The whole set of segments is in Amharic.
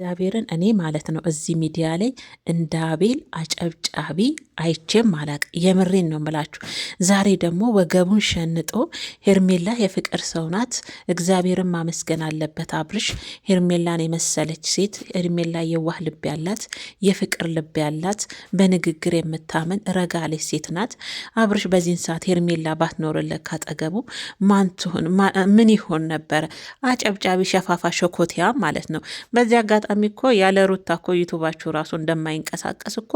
እግዚአብሔርን እኔ ማለት ነው እዚህ ሚዲያ ላይ እንደ አቤል አጨብጫቢ አይቼም አላቅ። የምሬን ነው ምላችሁ። ዛሬ ደግሞ ወገቡን ሸንጦ ሄርሜላ የፍቅር ሰው ናት፣ እግዚአብሔርን ማመስገን አለበት አብርሽ። ሄርሜላን የመሰለች ሴት፣ ሄርሜላ የዋህ ልብ ያላት፣ የፍቅር ልብ ያላት፣ በንግግር የምታምን ረጋለች ሴት ናት። አብርሽ በዚህን ሰዓት ሄርሜላ ባትኖርለት ካጠገቡ ምን ይሆን ነበረ? አጨብጫቢ ሸፋፋ ሸኮቲያ ማለት ነው። በዚህ አጋጣሚ እኮ ያለ ሩታ እኮ ዩቱባችሁ ራሱ እንደማይንቀሳቀስ እኮ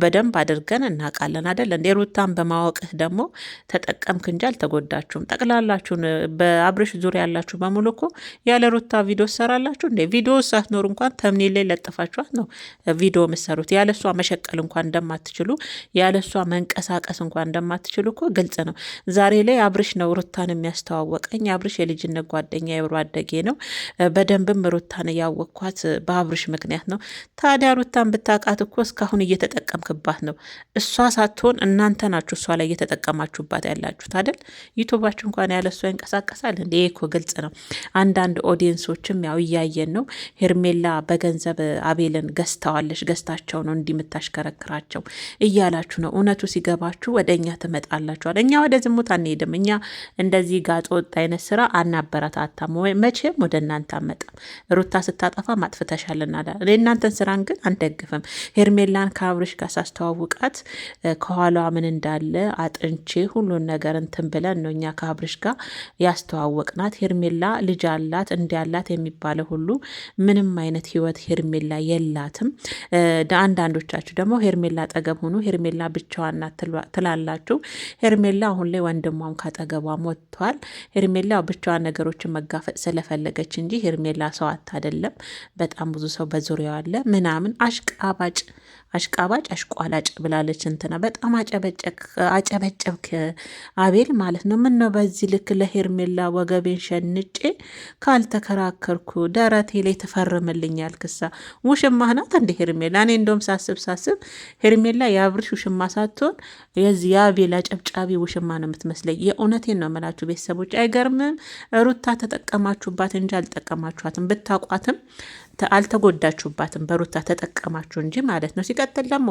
በደንብ አድርገን እናውቃለን አይደል እንዴ? ሩታን በማወቅህ ደግሞ ተጠቀምክ እንጂ አልተጎዳችሁም። ጠቅላላችሁን በአብርሽ ዙሪያ ያላችሁ በሙሉ እኮ ያለ ሩታ ቪዲዮ ሰራላችሁ እንዴ? ቪዲዮ ሳትኖር እንኳን ተምኔል ላይ ለጥፋችኋት ነው ቪዲዮ የምትሰሩት። ያለሷ መሸቀል እንኳን እንደማትችሉ፣ ያለሷ መንቀሳቀስ እንኳን እንደማትችሉ እኮ ግልጽ ነው። ዛሬ ላይ አብርሽ ነው ሩታን የሚያስተዋወቀኝ። አብርሽ የልጅነት ጓደኛ የብሮ አደጌ ነው። በደንብም ሩታን ያወቅኳት በአብርሽ ምክንያት ነው። ታዲያ ሩታን ብታውቃት እኮ እስካሁን እየተጠቀምክባት ነው። እሷ ሳትሆን እናንተ ናችሁ እሷ ላይ እየተጠቀማችሁባት ያላችሁት አይደል? ዩቱባችሁ እንኳን ያለ እሷ ይንቀሳቀሳል እንዴ? እኮ ግልጽ ነው። አንዳንድ ኦዲየንሶችም ያው እያየን ነው። ሄርሜላ በገንዘብ አቤልን ገዝተዋለች፣ ገዝታቸው ነው እንዲህ የምታሽከረክራቸው እያላችሁ ነው። እውነቱ ሲገባችሁ ወደ እኛ ትመጣላችኋል። እኛ ወደ ዝሙት አንሄድም። እኛ እንደዚህ ጋጥ ወጥ አይነት ስራ አናበረታታም፣ መቼም ወደ እናንተ አመጣም። ሩታ ስታጠፋ ማጥፍተሻልና የእናንተን ስራን ግን አንደግፍም። ሄርሜላን ከአብርሽ ጋር ሳስተዋውቃት ከኋላዋ ምን እንዳለ አጥንቼ ሁሉን ነገር እንትን ብለን ነው እኛ ከአብርሽ ጋር ያስተዋወቅናት። ሄርሜላ ልጅ አላት እንዲያላት የሚባለው ሁሉ ምንም አይነት ህይወት ሄርሜላ የላትም። አንዳንዶቻችሁ ደግሞ ሄርሜላ አጠገብ ሆኑ፣ ሄርሜላ ብቻዋን ናት ትላላችሁ። ሄርሜላ አሁን ላይ ወንድሟም ካጠገቧ ሞቷል። ሄርሜላ ብቻዋን ነገሮችን መጋፈጥ ስለፈለገች እንጂ ሄርሜላ ሰው አይደለም። በጣም ብዙ ሰው በዙሪያው አለ ምናምን። አሽቃባጭ አሽቋላጭ ብላለች እንትና። በጣም አጨበጨብክ አቤል ማለት ነው። ምን ነው በዚህ ልክ ለሄርሜላ ወገቤን ሸንጬ ካልተከራከርኩ ደረቴ ላይ ትፈርምልኛል? ክሳ ውሽማህ ናት እንደ ሄርሜላ። እኔ እንደውም ሳስብ ሄርሜላ የአብርሽ ውሽማ ሳትሆን የዚህ የአቤል አጨብጫቢ ውሽማ ነው የምትመስለኝ። የእውነቴን ነው የምላችሁ ቤተሰቦች። አይገርምም? ሩታ ተጠቀማችሁባት እንጂ አልጠቀማችኋትም። ብታቋትም አልተጎዳችሁባትም። በሩታ ተጠቀማችሁ እንጂ ማለት ነው። ሲቀጥል ደግሞ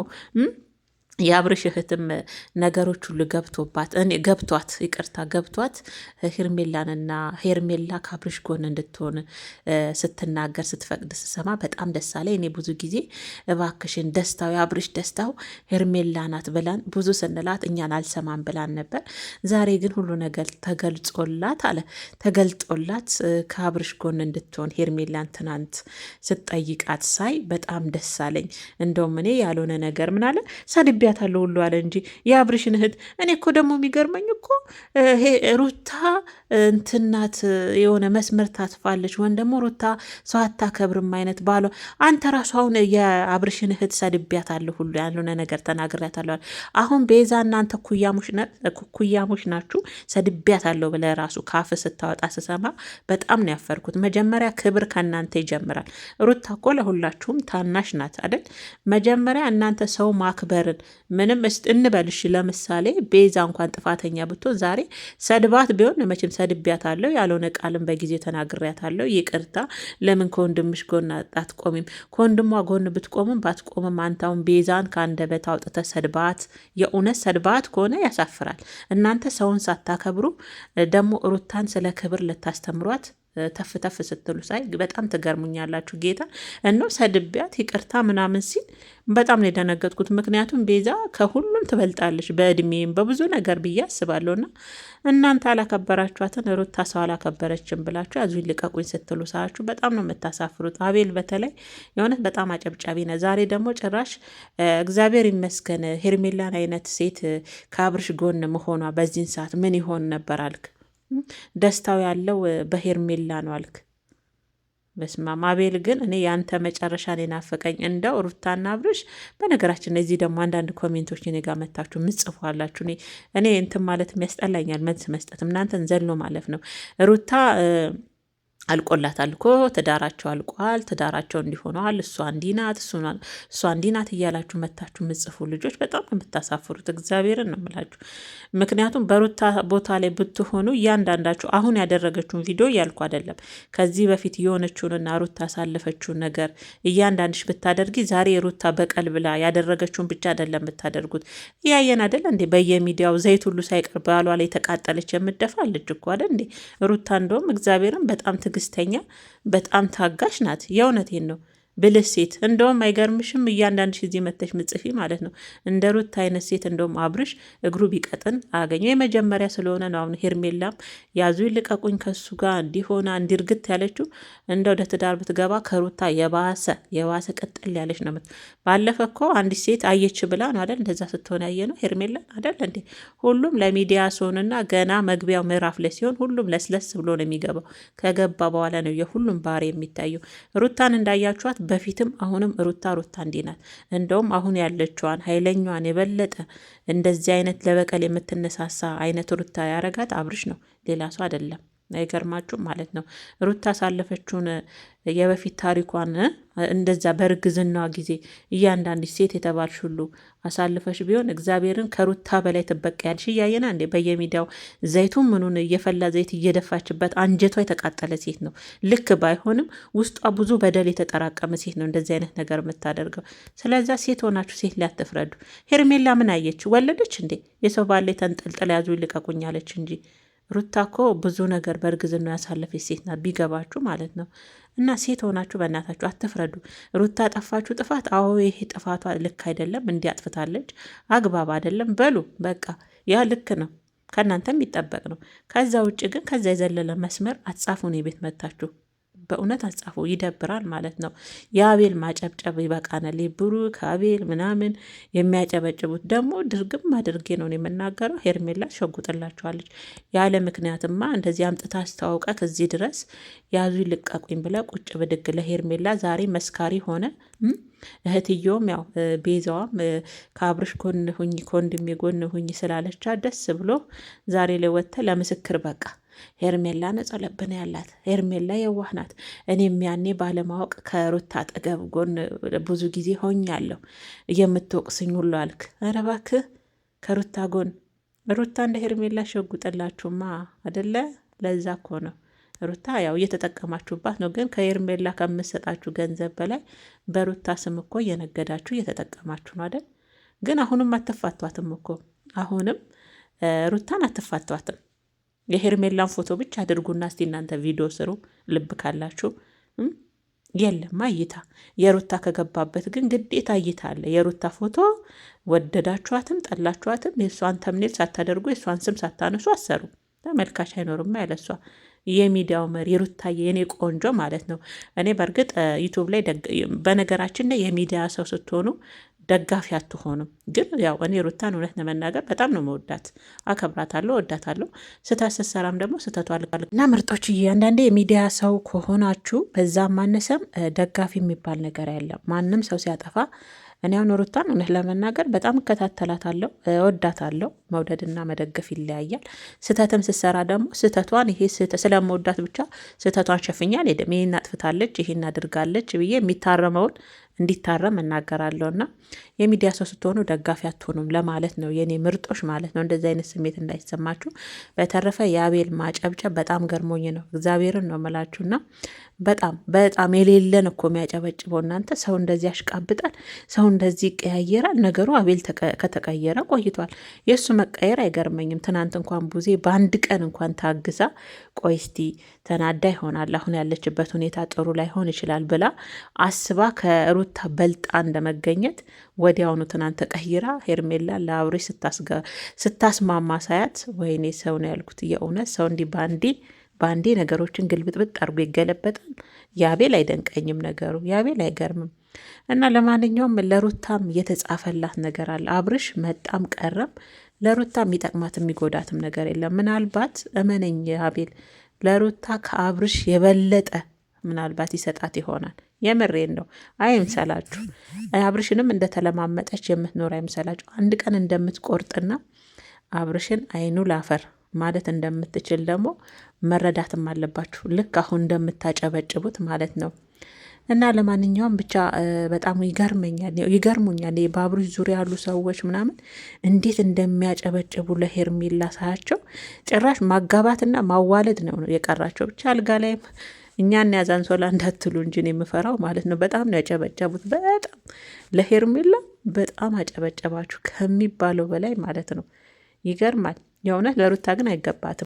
የአብርሽ እህትም ነገሮች ሁሉ ገብቷት ሄርሜላንና ሄርሜላ ከአብርሽ ጎን እንድትሆን ስትናገር ስትፈቅድ ስሰማ በጣም ደስ አለኝ። እኔ ብዙ ጊዜ እባክሽን ደስታው የአብርሽ ደስታው ሄርሜላ ናት ብላን ብዙ ስንላት እኛን አልሰማን ብላን ነበር። ዛሬ ግን ሁሉ ነገር ተገልጦላት ከአብርሽ ጎን እንድትሆን ሄርሜላን ትናንት ስትጠይቃት ሳይ በጣም ደስ አለኝ። እንደውም እኔ ያልሆነ ነገር ምናለ ሰድቢያታለሁ ሁሉ አለ እንጂ የአብርሽን እህት። እኔ እኮ ደግሞ የሚገርመኝ እኮ ሩታ እንትናት የሆነ መስመር ታጥፋለች፣ ወይም ደግሞ ሩታ ሰው አታከብርም አይነት ባሏ። አንተ ራሱ አሁን የአብርሽን እህት ሰድቢያታለሁ ሁሉ ያልሆነ ነገር ተናግሬያታለሁ። አሁን ቤዛ እናንተ ኩያሞች ናችሁ። ሰድቢያታለሁ ብለህ ራሱ ካፍ ስታወጣ ስሰማ በጣም ነው ያፈርኩት። መጀመሪያ ክብር ከእናንተ ይጀምራል። ሩታ እኮ ለሁላችሁም ታናሽ ናት አይደል? መጀመሪያ እናንተ ሰው ማክበርን ምንም እንበልሽ። ለምሳሌ ቤዛ እንኳን ጥፋተኛ ብትሆን ዛሬ ሰድባት ቢሆን መቼም ሰድቢያታለሁ፣ ያልሆነ ቃልም በጊዜ ተናግሬያታለሁ፣ ይቅርታ። ለምን ከወንድምሽ ጎን አትቆሚም? ከወንድሟ ጎን ብትቆምም ባትቆምም አንታውን ቤዛን ከአንደበት አውጥተህ ሰድባት። የእውነት ሰድባት ከሆነ ያሳፍራል። እናንተ ሰውን ሳታከብሩ ደግሞ ሩታን ስለ ክብር ልታስተምሯት ተፍ ስትሉ ሳይ በጣም ትገርሙኛላችሁ። ጌታ እነው ሰድቢያት ይቅርታ ምናምን ሲል በጣም ነው የደነገጥኩት። ምክንያቱም ቤዛ ከሁሉም ትበልጣለች በእድሜም በብዙ ነገር ብዬ አስባለሁና እናንተ አላከበራችኋትን ሩታ ሰው አላከበረችም ብላችሁ ያዙኝ ልቀቁኝ ስትሉ ሳያችሁ በጣም ነው የምታሳፍሩት። አቤል በተለይ የሆነት በጣም አጨብጫቢ ነው። ዛሬ ደግሞ ጭራሽ እግዚአብሔር ይመስገን ሄርሜላን አይነት ሴት ከአብርሽ ጎን መሆኗ በዚህን ሰዓት ምን ይሆን ነበር አልክ? ደስታው ያለው በሄርሜላ ነው አልክ። በስማም አቤል ግን እኔ ያንተ መጨረሻ ነው ናፈቀኝ። እንደው ሩታና አብርሽ በነገራችን እዚህ ደግሞ አንዳንድ ኮሜንቶች እኔ ጋር መታችሁ ምጽፏላችሁ። እኔ እንትን ማለት ያስጠላኛል፣ መልስ መስጠት እናንተን ዘሎ ማለፍ ነው። ሩታ አልቆላታል እኮ ትዳራቸው አልቋል። ትዳራቸው እንዲሆነዋል። እሷ እንዲናት እሷ እንዲናት እያላችሁ መታችሁ ምጽፉ ልጆች በጣም የምታሳፍሩት። እግዚአብሔርን ነው የምላችሁ። ምክንያቱም በሩታ ቦታ ላይ ብትሆኑ እያንዳንዳችሁ አሁን ያደረገችውን ቪዲዮ እያልኩ አይደለም፣ ከዚህ በፊት የሆነችውንና ሩታ ያሳለፈችውን ነገር እያንዳንድሽ ብታደርጊ ዛሬ ሩታ በቀል ብላ ያደረገችውን ብቻ አይደለም ብታደርጉት። እያየን አይደለ እንዴ? በየሚዲያው ዘይት ሁሉ ሳይቀር ባሏ ላይ ተቃጠለች የምደፋ ልጅ እኮ አይደል እንዴ ሩታ። እንደውም እግዚአብሔርን በጣም ትዕግስተኛ በጣም ታጋሽ ናት። የእውነቴን ነው። ብልህ ሴት እንደውም አይገርምሽም? እያንዳንድ ጊዜ መተሽ ምጽፊ ማለት ነው። እንደ ሩት አይነት ሴት እንደውም አብርሽ እግሩ ቢቀጥን አገኘው። የመጀመሪያ ስለሆነ ነው። አሁን ሄርሜላም ያዙ ይልቀቁኝ ከሱ ጋር እንዲሆና እንዲርግት ያለችው እንደ ወደ ትዳር ብትገባ ከሩታ የባሰ ቅጥል ያለች ነው። ባለፈ እኮ አንዲት ሴት አየች ብላ ነው አይደል እንደዛ ስትሆን ያየ ነው ሄርሜላን አይደል እንዴ። ሁሉም ለሚዲያ ሲሆንና ገና መግቢያው ምዕራፍ ላይ ሲሆን ሁሉም ለስለስ ብሎ ነው የሚገባው። ከገባ በኋላ ነው የሁሉም ባህሪ የሚታየው። ሩታን እንዳያችኋት በፊትም አሁንም ሩታ እንዲህ ናት። እንደውም አሁን ያለችዋን ኃይለኛዋን የበለጠ እንደዚህ አይነት ለበቀል የምትነሳሳ አይነት ሩታ ያረጋት አብርሽ ነው፣ ሌላ ሰው አይደለም። አይገርማችሁም ማለት ነው። ሩታ ያሳለፈችውን የበፊት ታሪኳን እንደዛ በእርግዝናዋ ጊዜ እያንዳንድ ሴት የተባልሽ ሁሉ አሳልፈሽ ቢሆን እግዚአብሔርን ከሩታ በላይ ትበቀያለሽ። እያየና እንዴ በየሚዲያው ዘይቱን ምኑን እየፈላ ዘይት እየደፋችበት አንጀቷ የተቃጠለ ሴት ነው። ልክ ባይሆንም ውስጧ ብዙ በደል የተጠራቀመ ሴት ነው እንደዚህ አይነት ነገር የምታደርገው። ስለዛ ሴት ሆናችሁ ሴት ላይ አትፍረዱ። ሄርሜላ ምን አየች? ወለደች እንዴ? የሰው ባለ ተንጠልጥላ ያዙ ይልቀቁኛለች እንጂ ሩታ እኮ ብዙ ነገር በእርግዝና ያሳለፈች ሴት ናት፣ ቢገባችሁ ማለት ነው። እና ሴት ሆናችሁ በእናታችሁ አትፍረዱ። ሩታ ጠፋችሁ ጥፋት፣ አዎ ይሄ ጥፋቷ ልክ አይደለም፣ እንዲያጥፍታለች አግባብ አይደለም በሉ በቃ ያ ልክ ነው፣ ከእናንተ የሚጠበቅ ነው። ከዛ ውጭ ግን ከዛ የዘለለ መስመር አትጻፉን የቤት መታችሁ በእውነት አጻፉ። ይደብራል ማለት ነው። የአቤል ማጨብጨብ ይበቃናል። ብሩክ አቤል ምናምን የሚያጨበጭቡት ደግሞ ድርግም አድርጌ ነው የምናገረው። ሄርሜላ ሸጉጥላቸዋለች። ያለ ምክንያትማ እንደዚህ አምጥታ አስተዋውቃት እዚህ ድረስ ያዙ ልቀቁኝ ብለ ቁጭ ብድግ ለሄርሜላ ዛሬ መስካሪ ሆነ። እህትየውም ያው ቤዛዋም ከአብርሽ ጎን ሁኝ ከወንድሜ ጎን ሁኝ ስላለቻ ደስ ብሎ ዛሬ ላይ ወጥተ ለምስክር በቃ ሄርሜላ ነጻ ልብ ነው ያላት። ሄርሜላ የዋህ ናት። እኔም ያኔ ባለማወቅ ከሩታ አጠገብ ጎን ብዙ ጊዜ ሆኛለሁ የምትወቅስኝ ሁሉ አልክ። ኧረ እባክህ ከሩታ ጎን ሩታ እንደ ሄርሜላ ሸጉጥላችሁማ አደለ? ለዛ እኮ ነው ሩታ ያው እየተጠቀማችሁባት ነው። ግን ከሄርሜላ ከምሰጣችሁ ገንዘብ በላይ በሩታ ስም እኮ እየነገዳችሁ እየተጠቀማችሁ ነው አይደል? ግን አሁንም አትፋቷትም እኮ አሁንም ሩታን አትፋቷትም። የሄርሜላን ፎቶ ብቻ አድርጉና እስቲ እናንተ ቪዲዮ ስሩ ልብ ካላችሁ። የለም እይታ የሩታ ከገባበት ግን ግዴታ እይታ አለ። የሩታ ፎቶ ወደዳችኋትም ጠላችኋትም የእሷን ተምኔል ሳታደርጉ የእሷን ስም ሳታነሱ አሰሩ። ተመልካች አይኖርም ያለሷ። የሚዲያው መሪ ሩታዬ የኔ ቆንጆ ማለት ነው። እኔ በእርግጥ ዩቱብ ላይ በነገራችን ላይ የሚዲያ ሰው ስትሆኑ ደጋፊ አትሆኑም። ግን ያው እኔ ሩታን እውነት ለመናገር በጣም ነው መወዳት፣ አከብራታለሁ፣ ወዳታለሁ። ስህተት ስትሰራም ደግሞ ስህተቷ አልቃል እና ምርጦች፣ አንዳንዴ የሚዲያ ሰው ከሆናችሁ በዛም ማነሰም ደጋፊ የሚባል ነገር ያለም ማንም ሰው ሲያጠፋ እኔ አሁን ሩታን እውነት ለመናገር በጣም እከታተላታለሁ፣ ወዳታለሁ። መውደድና መደገፍ ይለያያል። ስህተትም ስትሰራ ደግሞ ስህተቷን ይሄ ስለመወዳት ብቻ ስህተቷን ሸፍኛ አልሄድም። ይሄን አጥፍታለች፣ ይሄን አድርጋለች ብዬ የሚታረመውን እንዲታረም እናገራለሁ። እና የሚዲያ ሰው ስትሆኑ ደጋፊ አትሆኑም ለማለት ነው የኔ ምርጦች ማለት ነው። እንደዚህ አይነት ስሜት እንዳይሰማችሁ። በተረፈ የአቤል ማጨብጨብ በጣም ገርሞኝ ነው፣ እግዚአብሔርን ነው የምላችሁና በጣም የሌለን እኮ የሚያጨበጭበው እናንተ። ሰው እንደዚህ ያሽቃብጣል፣ ሰው እንደዚህ ይቀያየራል። ነገሩ አቤል ከተቀየረ ቆይቷል። የእሱ መቀየር አይገርመኝም። ትናንት እንኳን ቡዜ በአንድ ቀን እንኳን ታግዛ ቆይ እስቲ ተናዳ ይሆናል አሁን ያለችበት ሁኔታ ጥሩ ላይሆን ይችላል ብላ አስባ ከሩታ በልጣ እንደመገኘት ወዲያውኑ ትናንት ተቀይራ ሄርሜላ ለአብሬ ስታስማማ ሳያት ወይኔ ሰው ነው ያልኩት። የእውነት ሰው እንዲህ በአንዴ ነገሮችን ግልብጥብጥ አድርጎ ይገለበጣል። የአቤል አይደንቀኝም ነገሩ፣ የአቤል አይገርምም። እና ለማንኛውም ለሩታም የተጻፈላት ነገር አለ። አብርሽ መጣም ቀረም ለሩታ የሚጠቅማት የሚጎዳትም ነገር የለም። ምናልባት እመነኝ አቤል ለሩታ ከአብርሽ የበለጠ ምናልባት ይሰጣት ይሆናል። የምሬን ነው። አይምሰላችሁ። አብርሽንም እንደተለማመጠች የምትኖር አይምሰላችሁ። አንድ ቀን እንደምትቆርጥና አብርሽን አይኑ ላፈር ማለት እንደምትችል ደግሞ መረዳትም አለባችሁ። ልክ አሁን እንደምታጨበጭቡት ማለት ነው። እና ለማንኛውም ብቻ በጣም ይገርሙኛል በአብርሽ ዙሪያ ያሉ ሰዎች ምናምን እንዴት እንደሚያጨበጭቡ ለሄርሜላ ሳያቸው፣ ጭራሽ ማጋባትና ማዋለድ ነው የቀራቸው። ብቻ አልጋ ላይም እኛን ያዛን ሶላ እንዳትሉ እንጂ ነው የምፈራው ማለት ነው። በጣም ነው ያጨበጨቡት። በጣም ለሄርሜላ በጣም አጨበጨባችሁ ከሚባለው በላይ ማለት ነው። ይገርማል። የእውነት ለሩታ ግን አይገባትም።